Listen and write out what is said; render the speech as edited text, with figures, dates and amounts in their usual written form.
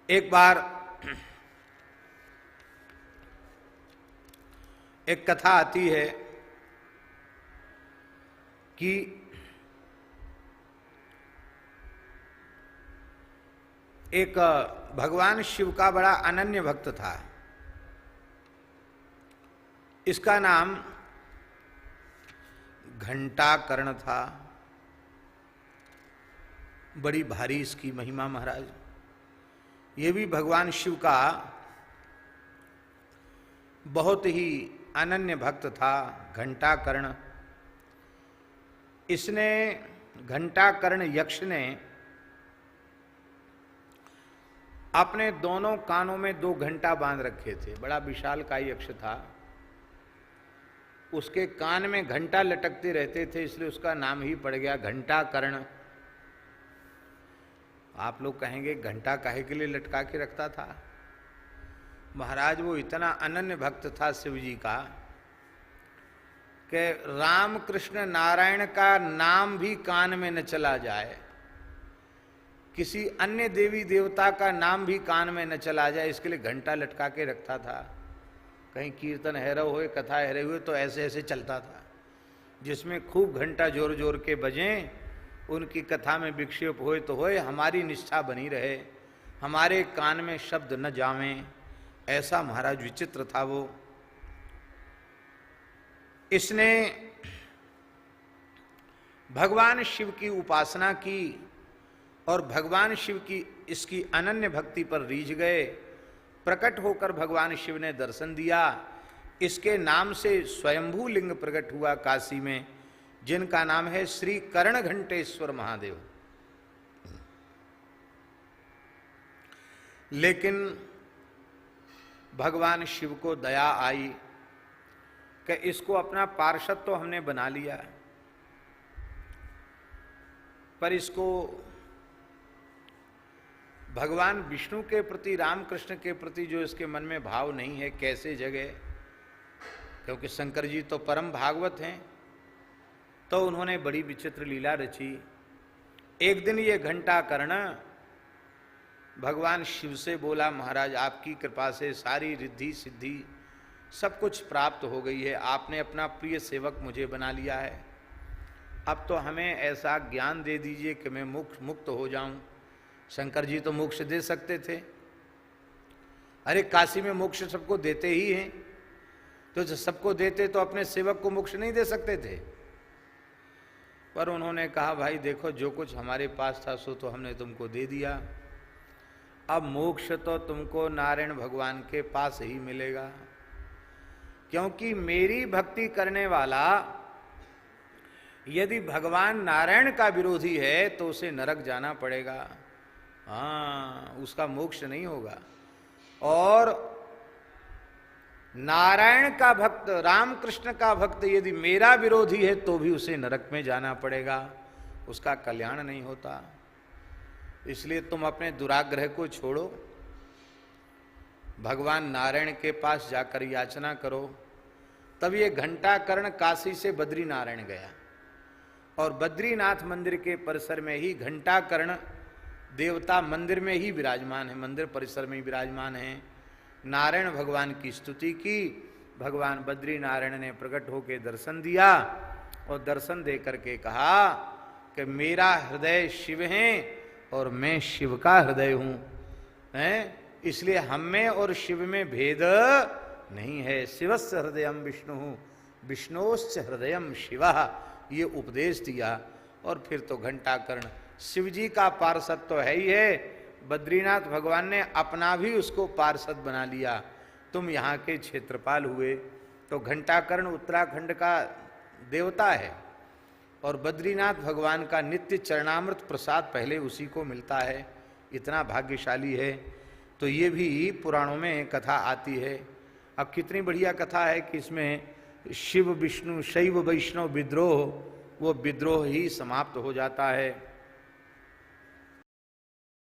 एक बार एक कथा आती है कि एक भगवान शिव का बड़ा अनन्य भक्त था। इसका नाम घंटाकर्ण था। बड़ी भारी इसकी महिमा महाराज। ये भी भगवान शिव का बहुत ही अनन्य भक्त था घंटाकर्ण। इसने घंटाकर्ण यक्ष ने अपने दोनों कानों में 2 घंटा बांध रखे थे। बड़ा विशालकाय यक्ष था। उसके कान में घंटा लटकते रहते थे, इसलिए उसका नाम ही पड़ गया घंटाकर्ण। आप लोग कहेंगे घंटा काहे के लिए लटका के रखता था? महाराज वो इतना अनन्य भक्त था शिव जी का कि राम कृष्ण नारायण का नाम भी कान में न चला जाए, किसी अन्य देवी देवता का नाम भी कान में न चला जाए, इसके लिए घंटा लटका के रखता था। कहीं कीर्तन हैरव हुए, कथा हैरव हुए तो ऐसे ऐसे चलता था, जिसमें खूब घंटा जोर जोर के बजें, उनकी कथा में विक्षेप होए तो होए, हमारी निष्ठा बनी रहे, हमारे कान में शब्द न जावें। ऐसा महाराज विचित्र था वो। इसने भगवान शिव की उपासना की और भगवान शिव की इसकी अनन्य भक्ति पर रीझ गए। प्रकट होकर भगवान शिव ने दर्शन दिया। इसके नाम से स्वयंभू लिंग प्रकट हुआ काशी में, जिनका नाम है श्री कर्ण घंटेश्वर महादेव। लेकिन भगवान शिव को दया आई कि इसको अपना पार्षद तो हमने बना लिया, पर इसको भगवान विष्णु के प्रति, रामकृष्ण के प्रति जो इसके मन में भाव नहीं है, कैसे जगे? क्योंकि शंकर जी तो परम भागवत हैं। तो उन्होंने बड़ी विचित्र लीला रची। एक दिन ये घंटाकर्ण भगवान शिव से बोला, महाराज आपकी कृपा से सारी रिद्धि सिद्धि सब कुछ प्राप्त हो गई है, आपने अपना प्रिय सेवक मुझे बना लिया है। अब तो हमें ऐसा ज्ञान दे दीजिए कि मैं मुक्त हो जाऊं। शंकर जी तो मोक्ष दे सकते थे। अरे काशी में मोक्ष सबको देते ही हैं, तो जब सबको देते तो अपने सेवक को मोक्ष नहीं दे सकते थे? पर उन्होंने कहा, भाई देखो जो कुछ हमारे पास था सो तो हमने तुमको दे दिया। अब मोक्ष तो तुमको नारायण भगवान के पास ही मिलेगा, क्योंकि मेरी भक्ति करने वाला यदि भगवान नारायण का विरोधी है तो उसे नरक जाना पड़ेगा। हाँ, उसका मोक्ष नहीं होगा। और नारायण का भक्त, रामकृष्ण का भक्त यदि मेरा विरोधी है तो भी उसे नरक में जाना पड़ेगा, उसका कल्याण नहीं होता। इसलिए तुम अपने दुराग्रह को छोड़ो, भगवान नारायण के पास जाकर याचना करो। तब ये घंटाकर्ण काशी से बद्रीनारायण गया और बद्रीनाथ मंदिर के परिसर में ही घंटाकर्ण देवता मंदिर में ही विराजमान है, मंदिर परिसर में ही विराजमान है। नारायण भगवान की स्तुति की। भगवान बद्रीनारायण ने प्रकट होकर दर्शन दिया और दर्शन दे करके कहा कि मेरा हृदय शिव है और मैं शिव का हृदय हूं, हैं? इसलिए हम में और शिव में भेद नहीं है। शिवस्य हृदयम विष्णु, विष्णोश्च हृदयम शिवः, ये उपदेश दिया। और फिर तो घंटाकर्ण शिव जी का पार्षद तो है ही है, बद्रीनाथ भगवान ने अपना भी उसको पार्षद बना लिया। तुम यहाँ के क्षेत्रपाल हुए। तो घंटाकर्ण उत्तराखंड का देवता है और बद्रीनाथ भगवान का नित्य चरणामृत प्रसाद पहले उसी को मिलता है। इतना भाग्यशाली है। तो ये भी पुराणों में कथा आती है। अब कितनी बढ़िया कथा है कि इसमें शिव विष्णु शैव वैष्णव विद्रोह, वो विद्रोह ही समाप्त हो जाता है।